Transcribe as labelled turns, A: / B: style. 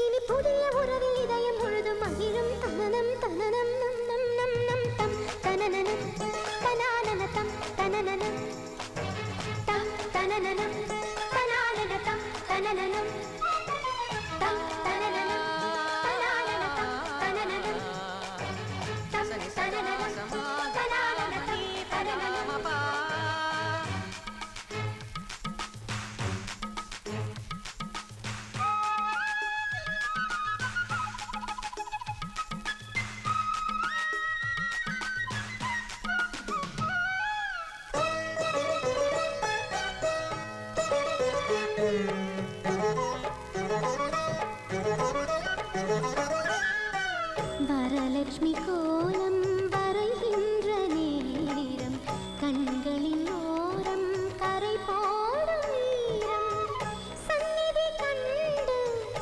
A: இனி புதிய உறவில் இதயம் முழுதும் மகிழும் தனனம் தனனம் நம் நம் நம் நம் தம் தனனனம் தனானனம் தனனனம் தம் தனனனம் தனானனம் தனனனம் தம் தனனனம் தனானனம் தனனனம் தம் தனனனம் தனானனம் தனனனம் வரலட்சுமி கோலம்